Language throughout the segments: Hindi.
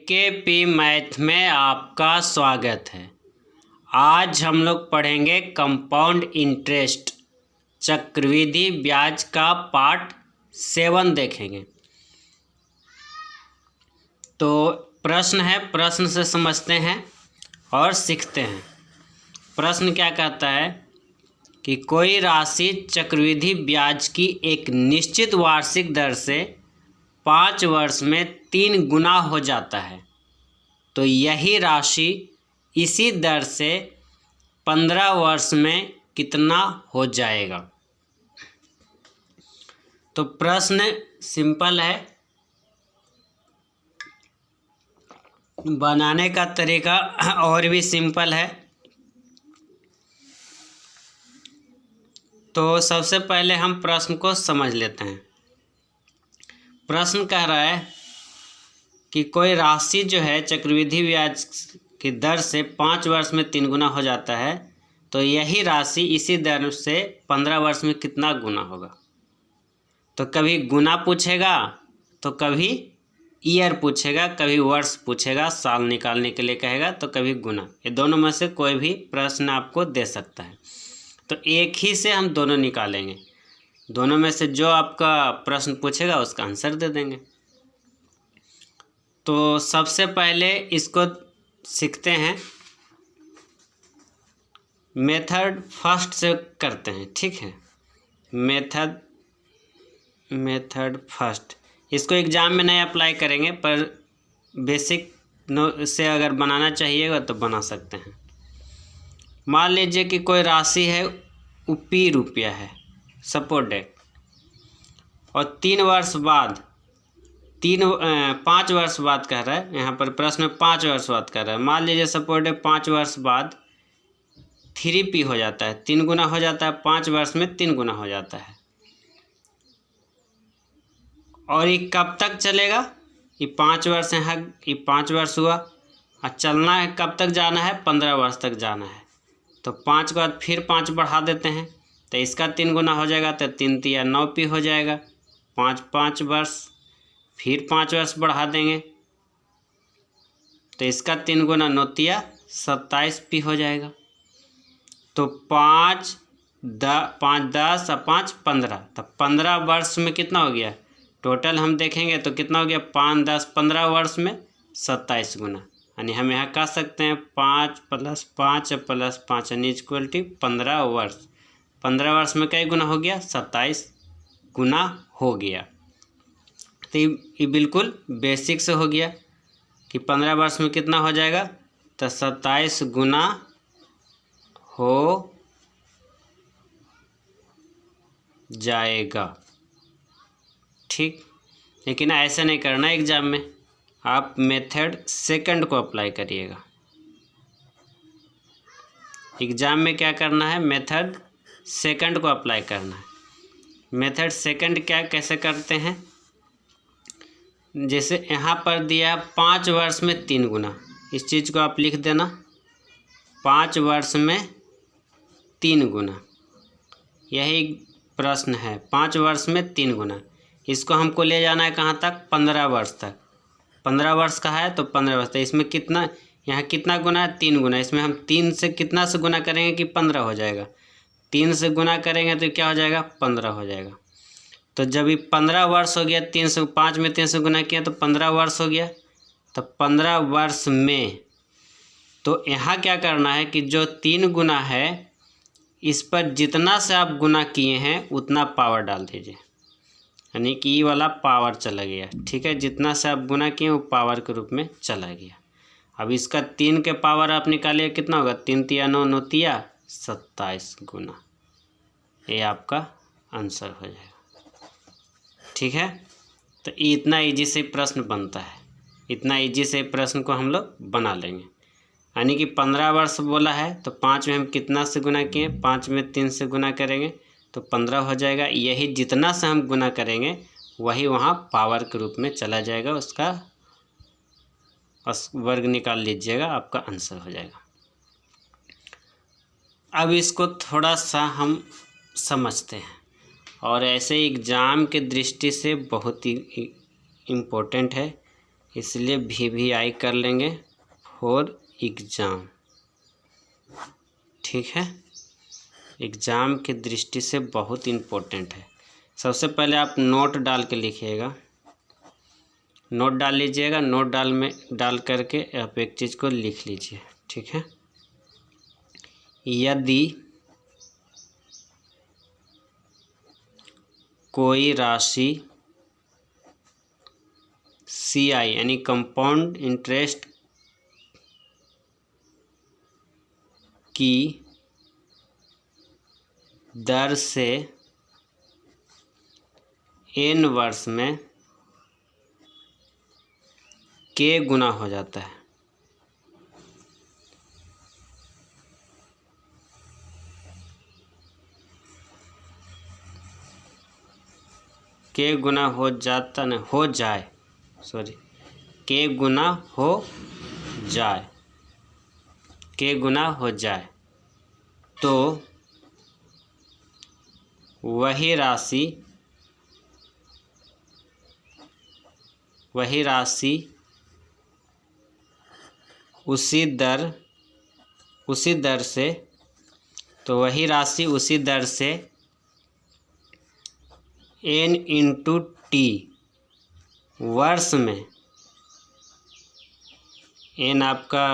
केपी मैथ में आपका स्वागत है। आज हम लोग पढ़ेंगे कंपाउंड इंटरेस्ट, चक्रवृद्धि ब्याज का पार्ट 7 देखेंगे। तो प्रश्न है, प्रश्न से समझते हैं और सीखते हैं। प्रश्न क्या कहता है कि कोई राशि चक्रवृद्धि ब्याज की एक निश्चित वार्षिक दर से 5 वर्ष में 3 गुना हो जाता है, तो यही राशि इसी दर से 15 वर्ष में कितना हो जाएगा। तो प्रश्न सिंपल है, बनाने का तरीका और भी सिंपल है। तो सबसे पहले हम प्रश्न को समझ लेते हैं। प्रश्न कह रहा है कि कोई राशि जो है चक्रवृद्धि ब्याज की दर से 5 वर्ष में 3 गुना हो जाता है, तो यही राशि इसी दर से 15 वर्ष में कितना गुना होगा। तो कभी गुना पूछेगा तो कभी ईयर पूछेगा, कभी वर्ष पूछेगा, साल निकालने के लिए कहेगा तो कभी गुना। ये दोनों में से कोई भी प्रश्न आपको दे सकता है। तो एक ही से हम दोनों निकालेंगे, दोनों में से जो आपका प्रश्न पूछेगा उसका आंसर दे देंगे। तो सबसे पहले इसको सीखते हैं, मेथड फर्स्ट से करते हैं, ठीक है। मेथड फर्स्ट, इसको एग्ज़ाम में नहीं अप्लाई करेंगे, पर बेसिक से अगर बनाना चाहिएगा तो बना सकते हैं। मान लीजिए कि कोई राशि है P रुपया है, सपोज डेट, और 5 वर्ष बाद कह रहा है, यहाँ पर प्रश्न में 5 वर्ष बाद कह रहा है। मान लीजिए सपोज डेट 5 वर्ष बाद 3P हो जाता है, 3 गुना हो जाता है, 5 वर्ष में 3 गुना हो जाता है। और ये कब तक चलेगा? ये 5 वर्ष है, ये 5 वर्ष हुआ, और चलना है कब तक जाना है? 15 वर्ष तक जाना है। तो 5 के बाद फिर 5 बढ़ा देते हैं, तो इसका 3 गुना हो जाएगा, तो 3 तिया 9P हो जाएगा। 5 वर्ष, फिर 5 वर्ष बढ़ा देंगे, तो इसका 3 गुना 9 तिया 27P हो जाएगा। तो 5 10 और 5 15, तो 15 वर्ष में कितना हो गया? टोटल हम देखेंगे तो कितना हो गया? 5 10 15 वर्ष में 27 गुना। यानी हम यहाँ कह सकते हैं 5 + 5 + 5 = 15 वर्ष। 15 वर्ष में कई गुना हो गया? 27 गुना हो गया। तो ये बिल्कुल बेसिक से हो गया कि 15 वर्ष में कितना हो जाएगा, तो 27 गुना हो जाएगा, ठीक। लेकिन ऐसा नहीं करना एग्जाम में, आप मेथड सेकंड को अप्लाई करिएगा। एग्जाम में क्या करना है? मेथड सेकंड को अप्लाई करना है। मेथड सेकंड क्या कैसे करते हैं? जैसे यहाँ पर दिया 5 वर्ष में 3 गुना, इस चीज़ को आप लिख देना, 5 वर्ष में 3 गुना, यही प्रश्न है। 5 वर्ष में 3 गुना, इसको हमको ले जाना है कहाँ तक? 15 वर्ष तक। 15 वर्ष का है तो 15 वर्ष तक। इसमें कितना, यहाँ कितना गुना है? 3 गुना। इसमें हम 3 से कितना से गुना करेंगे कि 15 हो जाएगा? 3 से गुना करेंगे तो क्या हो जाएगा? 15 हो जाएगा। तो जब ये 15 वर्ष हो गया, 5 में 3 से गुना किया तो 15 वर्ष हो गया। तो 15 वर्ष में, तो यहाँ क्या करना है कि जो 3 गुना है, इस पर जितना से आप गुना किए हैं उतना पावर डाल दीजिए, यानी कि ये वाला पावर चला गया, ठीक है। जितना से आप गुना किए वो पावर के रूप में चला गया। अब इसका 3 के पावर आप निकालिए, कितना होगा? 3 तिया 9, 9 तिया 27 गुना। ये आपका आंसर हो जाएगा, ठीक है। तो इतना ईजी से प्रश्न बनता है, इतना ईजी से प्रश्न को हम लोग बना लेंगे। यानी कि 15 वर्ष बोला है तो 5 में हम कितना से गुना किए? 5 में 3 से गुना करेंगे तो 15 हो जाएगा। यही जितना से हम गुना करेंगे वही वहाँ पावर के रूप में चला जाएगा, उसका वर्ग निकाल लीजिएगा, आपका आंसर हो जाएगा। अब इसको थोड़ा सा हम समझते हैं, और ऐसे एग्ज़ाम के दृष्टि से बहुत ही इम्पोर्टेंट है, इसलिए VVI कर लेंगे फॉर एग्ज़ाम। ठीक है, एग्ज़ाम की दृष्टि से बहुत इम्पोर्टेंट है। सबसे पहले आप नोट डाल के लिखिएगा, नोट डाल लीजिएगा, नोट डाल करके आप एक चीज़ को लिख लीजिए। ठीक है, यदि कोई राशि CI यानी कंपाउंड इंटरेस्ट की दर से n वर्ष में k गुना हो जाता है, k गुना हो जाता न हो जाए, सॉरी, k गुना हो जाए, k गुना हो जाए, तो वही राशि उसी दर से तो वही राशि उसी दर से n इंटू टी वर्ष में, n आपका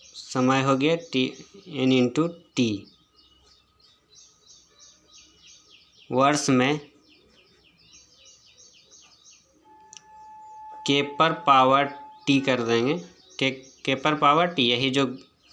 समय हो गया, n इंटू टी वर्ष में k पर पावर t कर देंगे, k पर पावर t, यही जो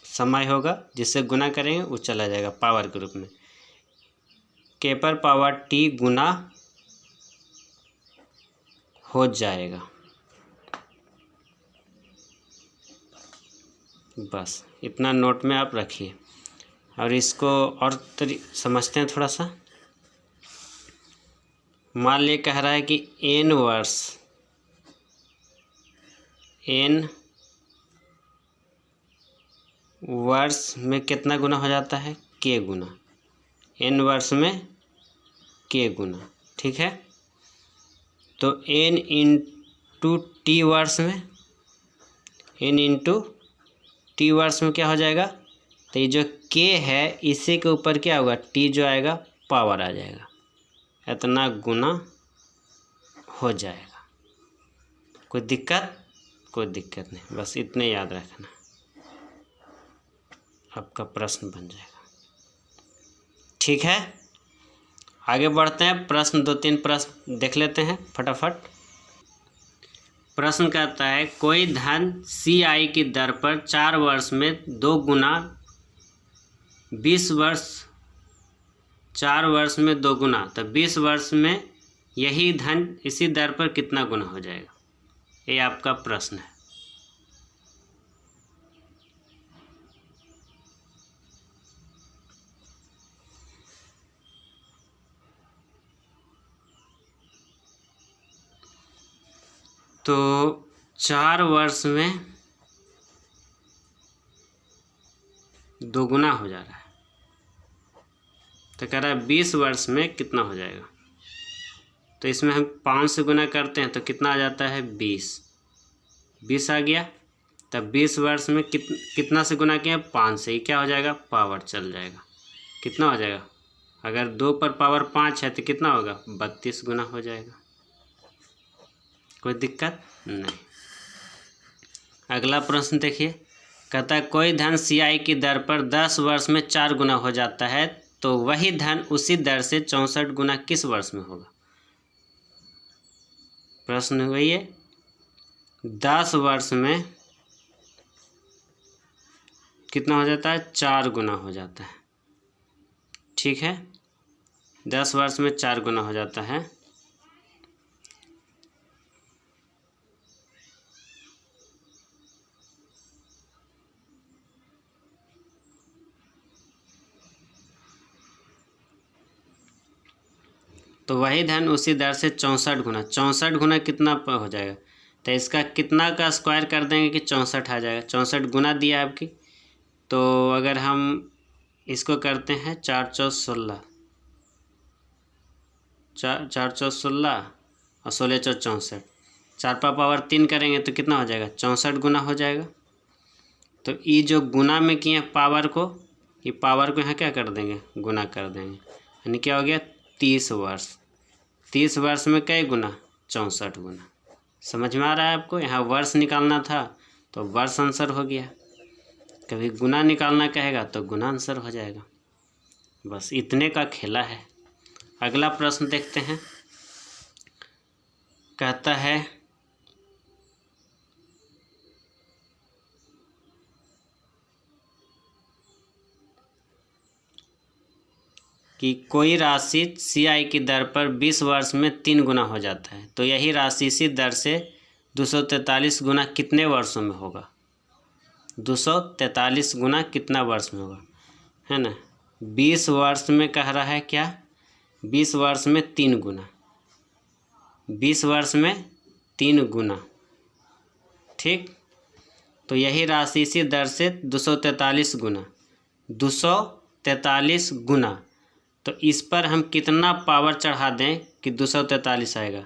समय होगा जिससे गुना करेंगे वो चला जाएगा पावर के रूप में, k पर पावर t गुना हो जाएगा। बस इतना नोट में आप रखिए। और इसको और समझते हैं थोड़ा सा। मान लिए कह रहा है कि n वर्ष में कितना गुना हो जाता है, k गुना, n वर्ष में k गुना। ठीक है, तो n इंटू टी वर्ष में, n इंटू टी वर्ष में क्या हो जाएगा, तो ये जो k है इसी के ऊपर क्या होगा, t जो आएगा पावर आ जाएगा, इतना गुना हो जाएगा। कोई दिक्कत नहीं, बस इतने याद रखना, आपका प्रश्न बन जाएगा। ठीक है, आगे बढ़ते हैं। प्रश्न 2-3 प्रश्न देख लेते हैं फटाफट। प्रश्न कहता है कोई धन CI की दर पर 4 वर्ष में 2 गुना 20 वर्ष, 4 वर्ष में 2 गुना, तो 20 वर्ष में यही धन इसी दर पर कितना गुना हो जाएगा, ये आपका प्रश्न है। तो 4 वर्ष में 2 गुना हो जा रहा है, तो कह रहा है 20 वर्ष में कितना हो जाएगा। तो इसमें हम 5 से गुना करते हैं तो कितना आ जाता है, 20 आ गया। तब 20 वर्ष में कितना से गुना किया, 5 से, ही क्या हो जाएगा, पावर चल जाएगा। कितना हो जाएगा, अगर 2 पर पावर 5 है तो कितना होगा, 32 गुना हो जाएगा। कोई दिक्कत नहीं। अगला प्रश्न देखिए, कहता है कोई धन CI की दर पर 10 वर्ष में 4 गुना हो जाता है, तो वही धन उसी दर से 64 गुना किस वर्ष में होगा। प्रश्न वही है, 10 वर्ष में कितना हो जाता है, 4 गुना हो जाता है। ठीक है, 10 वर्ष में 4 गुना हो जाता है। तो वही धन उसी दर से 64 गुना, 64 गुना कितना हो जाएगा, तो इसका कितना का स्क्वायर कर देंगे कि 64 आ जाएगा। 64 गुना दिया आपकी, तो अगर हम इसको करते हैं 4 चौक 16, 4 चौक 16 और 16 चौक 64, 4 पर पावर 3 करेंगे तो कितना हो जाएगा, 64 गुना हो जाएगा। तो ये जो गुना में किए पावर को, ये पावर को यहाँ क्या कर देंगे, गुना कर देंगे, यानी क्या हो गया 30 वर्ष। 30 वर्ष में कई गुना, 64 गुना। समझ में आ रहा है आपको। यहाँ वर्ष निकालना था तो वर्ष आंसर हो गया, कभी गुना निकालना कहेगा तो गुना आंसर हो जाएगा। बस इतने का खेला है। अगला प्रश्न देखते हैं। कहता है कि कोई राशि CI की दर पर 20 वर्ष में 3 गुना हो जाता है, तो यही राशि इसी दर से 243 गुना कितने वर्षों में होगा। 243 गुना कितना वर्ष में होगा, है ना। 20 वर्ष में कह रहा है क्या, 20 वर्ष में 3 गुना, 20 वर्ष में 3 गुना, ठीक। तो यही राशि इसी दर से 243 गुना, 243 गुना। तो इस पर हम कितना पावर चढ़ा दें कि 243 आएगा।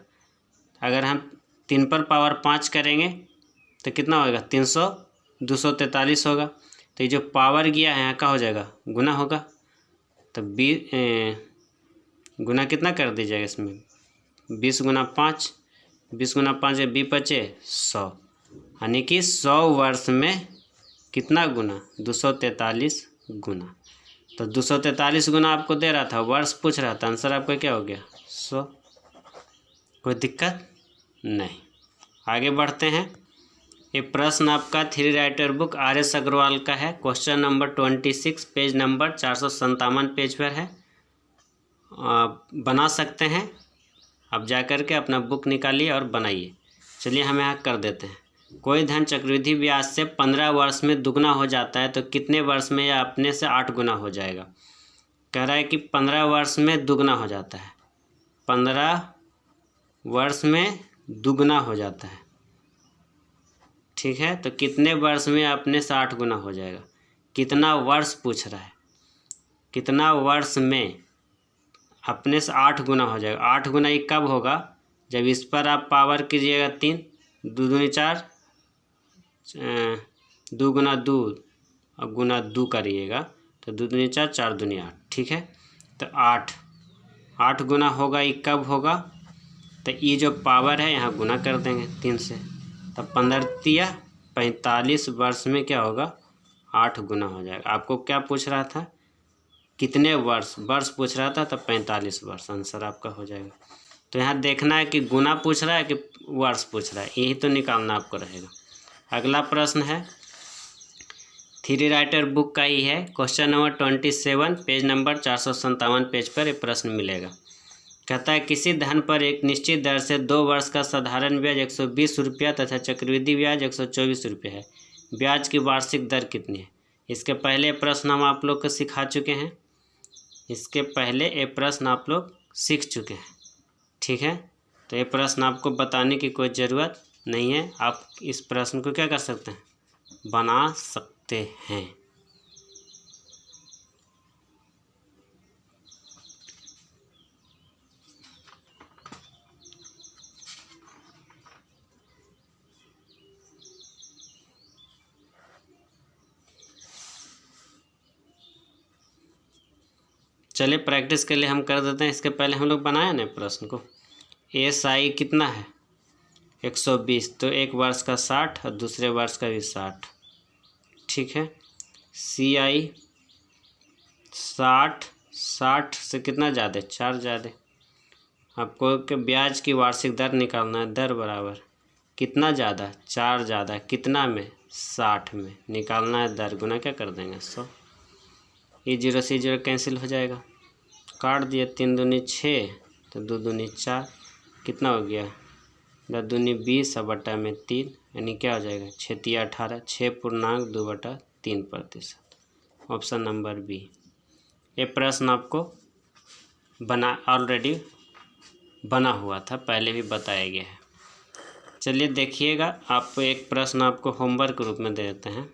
अगर हम 3 पर पावर 5 करेंगे तो कितना होगा, 300, 243 होगा। तो ये जो पावर गया है यहाँ का हो जाएगा, गुना होगा। तो गुना कितना कर दीजिएगा इसमें, 20 गुना 5, 20 गुना 5 है 20 बचे 100, यानी कि 100 वर्ष में कितना गुना, 243 गुना। तो 243 गुना आपको दे रहा था, वर्ष पूछ रहा था, आंसर आपका क्या हो गया 100। कोई दिक्कत नहीं। आगे बढ़ते हैं। ये प्रश्न आपका 3 राइटर बुक RS अग्रवाल का है। Question number 26, page number 457 page पर है। बना सकते हैं, अब जा कर के अपना बुक निकालिए और बनाइए। चलिए हम यहाँ कर देते हैं। कोई धन चक्रवृद्धि ब्याज से 15 वर्ष में दुगना हो जाता है, तो कितने वर्ष में यह अपने से 8 गुना हो जाएगा। कह रहा है कि 15 वर्ष में दुगना हो जाता है, 15 वर्ष में दुगना हो जाता है, ठीक है। तो कितने वर्ष में अपने से 8 गुना हो जाएगा। कितना वर्ष पूछ रहा है, कितना वर्ष में अपने से 8 गुना हो जाएगा। 8 गुना ये कब होगा, जब इस पर आप पावर कीजिएगा 3, 2 दूनी 4, 2 गुना 2 और गुना 2 करिएगा तो 2 दूनी 4, 4 दूनी 8, ठीक है। तो 8 गुना होगा, ये कब होगा, तो ये जो पावर है यहाँ गुना कर देंगे 3 से, तब 15 45 वर्ष में क्या होगा, 8 गुना हो जाएगा। आपको क्या पूछ रहा था, कितने वर्ष पूछ रहा था, तब 45 वर्ष आंसर आपका हो जाएगा। तो यहाँ देखना है कि गुना पूछ रहा है कि वर्ष पूछ रहा है, यही तो निकालना आपको रहेगा। अगला प्रश्न है 3 राइटर बुक का ही है। Question number 27, page number 457 page पर ये प्रश्न मिलेगा। कहता है किसी धन पर एक निश्चित दर से 2 वर्ष का साधारण ब्याज 120 रुपया तथा चक्रवृद्धि ब्याज 124 रुपये है। ब्याज की वार्षिक दर कितनी है। इसके पहले प्रश्न हम आप लोग को सिखा चुके हैं, इसके पहले ये प्रश्न आप लोग सीख चुके हैं, ठीक है। तो ये प्रश्न आपको बताने की कोई ज़रूरत नहीं है। आप इस प्रश्न को क्या कर सकते हैं, बना सकते हैं। चलिए प्रैक्टिस के लिए हम कर देते हैं। इसके पहले हम लोग बनाए ना प्रश्न को। SI कितना है 120, तो एक वर्ष का 60 और दूसरे वर्ष का भी 60, ठीक है। CI 60 से कितना ज़्यादा, 4 ज़्यादा। आपको के ब्याज की वार्षिक दर निकालना है, दर बराबर कितना ज़्यादा, 4 ज़्यादा, कितना में 60 में, निकालना है दर, गुना क्या कर देंगे 100। ये 0 से 0 कैंसिल हो जाएगा, काट दिए, 3 दूनी 6 तो 2 दूनी 4, कितना हो गया 10 दूनी 20 और बटा में 3, यानी क्या हो जाएगा 6 तिया 18, 6.2/3%। Option number B. ये प्रश्न आपको ऑलरेडी बना हुआ था, पहले भी बताया गया है। चलिए देखिएगा, आप एक प्रश्न आपको होमवर्क के रूप में दे देते हैं।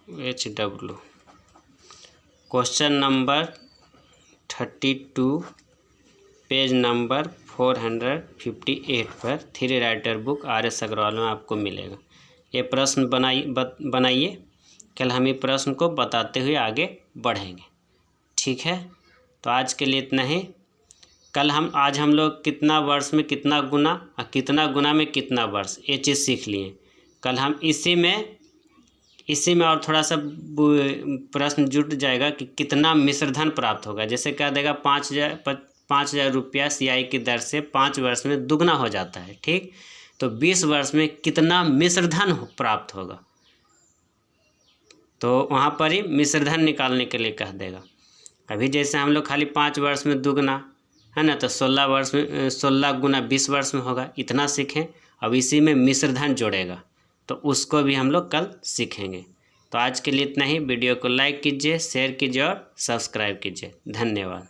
HW question number 32, page number 458 पर three writer book RS Agarwal में आपको मिलेगा। ये प्रश्न बनाइए। कल हम ये प्रश्न को बताते हुए आगे बढ़ेंगे। ठीक है, तो आज के लिए इतना ही। आज हम लोग कितना वर्ष में कितना गुना और कितना गुना में कितना वर्ष, ये चीज़ सीख लिए। कल हम इसी में और थोड़ा सा प्रश्न जुट जाएगा कि कितना मिश्रधन प्राप्त होगा। जैसे कह देगा 5,000 रुपया सियाई की दर से 5 वर्ष में दुगना हो जाता है। ठीक, तो 20 वर्ष में कितना मिश्रधन प्राप्त होगा, तो वहाँ पर ही मिश्रधन निकालने के लिए कह देगा। अभी जैसे हम लोग खाली 5 वर्ष में दुगना है ना, तो 16 गुना 20 वर्ष में होगा, इतना सीखें। अब इसी में मिश्रधन जोड़ेगा, तो उसको भी हम लोग कल सीखेंगे। तो आज के लिए इतना ही। वीडियो को लाइक कीजिए, शेयर कीजिए और सब्सक्राइब कीजिए। धन्यवाद।